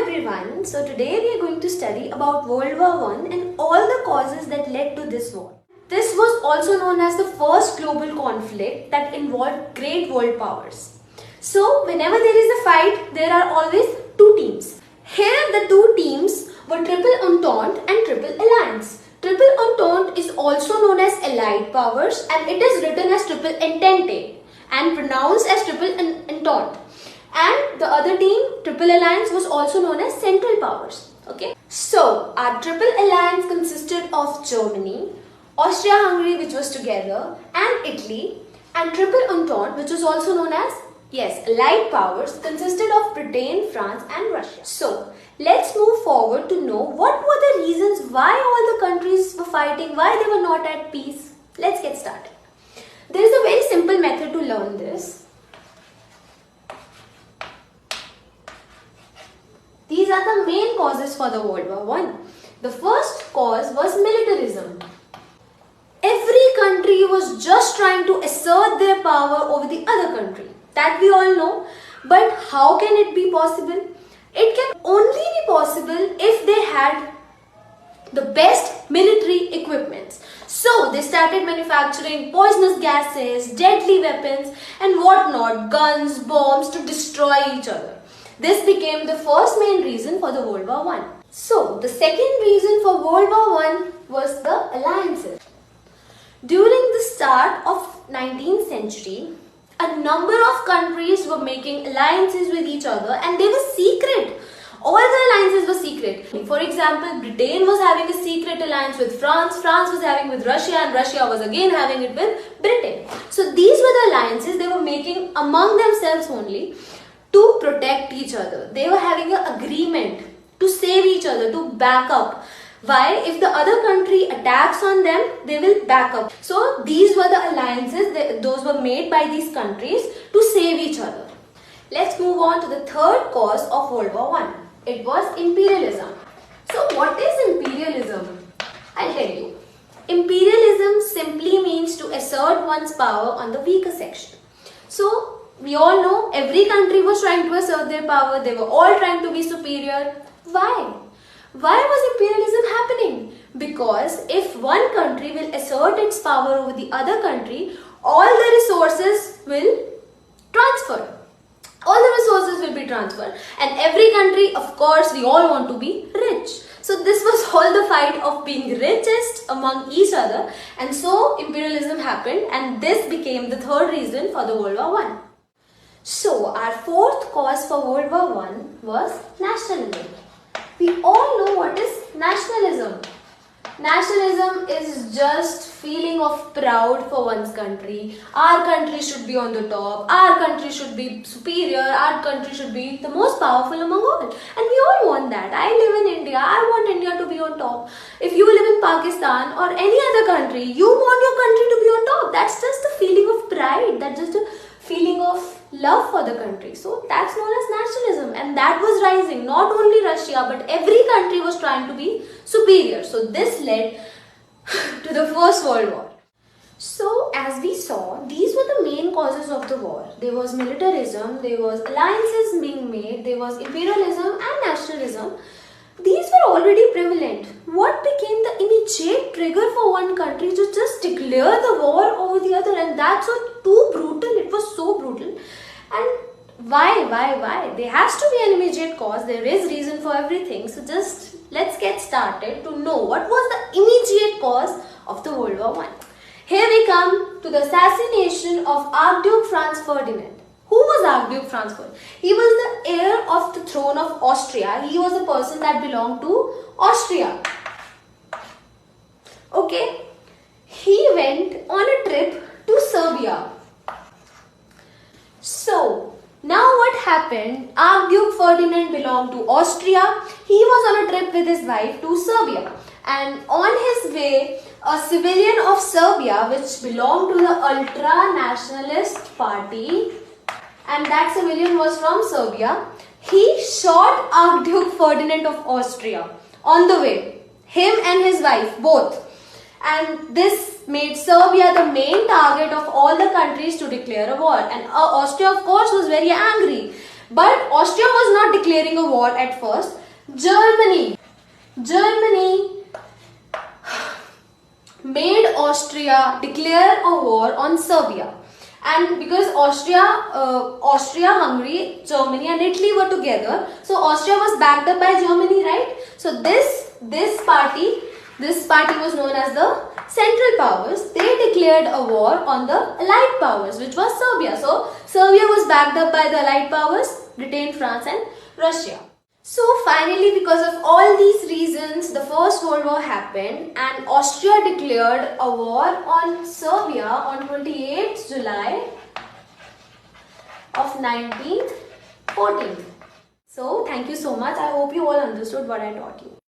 everyone. So today we are going to study about World War I and all the causes that led to this war. This was also known as the first global conflict that involved great world powers. So whenever there is a fight, there are always two teams. Here the two teams were Triple Entente and Triple Alliance. Triple Entente is also known as Allied powers and it is written as Triple Entente and pronounced as Triple Entente. And the other team, Triple Alliance, was also known as Central Powers. Okay. So our Triple Alliance consisted of Germany, Austria-Hungary, which was together, and Italy, and Triple Entente, which was also known as Allied powers, consisted of Britain, France, and Russia. So let's move forward to know what were the reasons why all the countries were fighting, why they were not at peace. Let's get started. There is a very simple method to learn this. These are the main causes for the World War I. The first cause was militarism. Every country was just trying to assert their power over the other country. That we all know. But how can it be possible? It can only be possible if they had the best military equipments. So they started manufacturing poisonous gases, deadly weapons and whatnot, guns, bombs to destroy each other. This became the first main reason for the World War I. So, the second reason for World War I was the alliances. During the start of 19th century, a number of countries were making alliances with each other and they were secret. All the alliances were secret. For example, Britain was having a secret alliance with France, France was having with Russia and Russia was again having it with Britain. So, these were the alliances they were making among themselves only to protect each other. They were having an agreement to save each other, to back up. Why? If the other country attacks on them, they will back up. So these were the alliances, those were made by these countries to save each other. Let's move on to the third cause of World War I. It was imperialism. So what is imperialism? I'll tell you. Imperialism simply means to assert one's power on the weaker section. So we all know every country was trying to assert their power. They were all trying to be superior. Why? Why was imperialism happening? Because if one country will assert its power over the other country, all the resources will transfer. All the resources will be transferred. And every country, of course, we all want to be rich. So this was all the fight of being richest among each other. And so imperialism happened and this became the third reason for the World War I. So, our fourth cause for World War I was nationalism. We all know what is nationalism. Nationalism is just feeling of proud for one's country. Our country should be on the top. Our country should be superior. Our country should be the most powerful among all. And we all want that. I live in India. I want India to be on top. If you live in Pakistan or any other country, you want your country to be on top. That's just a feeling of pride. That's just a feeling of love for the country. So that's known as nationalism and that was rising. Not only Russia but every country was trying to be superior. So this led to the First World War. So as we saw, these were the main causes of the war. There was militarism, there was alliances being made, there was imperialism and nationalism. These were already prevalent. What became the immediate trigger for one country to just declare the war over the other? And that's too brutal. It was so brutal. And why? There has to be an immediate cause. There is reason for everything. So just let's get started to know what was the immediate cause of the World War I. Here we come to the assassination of Archduke Franz Ferdinand. Who was Archduke Franz Ferdinand? He was the heir of the throne of Austria. He was a person that belonged to Austria. Okay. He went on a trip to Serbia. So, now what happened? Archduke Ferdinand belonged to Austria. He was on a trip with his wife to Serbia. And on his way, a civilian of Serbia, which belonged to the ultra-nationalist party, and that civilian was from Serbia, he shot Archduke Ferdinand of Austria on the way. Him and his wife, both. And this made Serbia the main target of all the countries to declare a war. And Austria, of course, was very angry But Austria was not declaring a war at first. Germany made Austria declare a war on Serbia. And because Austria, Hungary, Germany and Italy were together, so Austria was backed up by Germany, right? So this party was known as the Central Powers. They declared a war on the Allied Powers, which was Serbia. So Serbia was backed up by the Allied Powers, Britain, France and Russia. So finally, because of all these reasons, the First World War happened and Austria declared a war on Serbia on 28th July of 1914. So thank you so much. I hope you all understood what I taught you.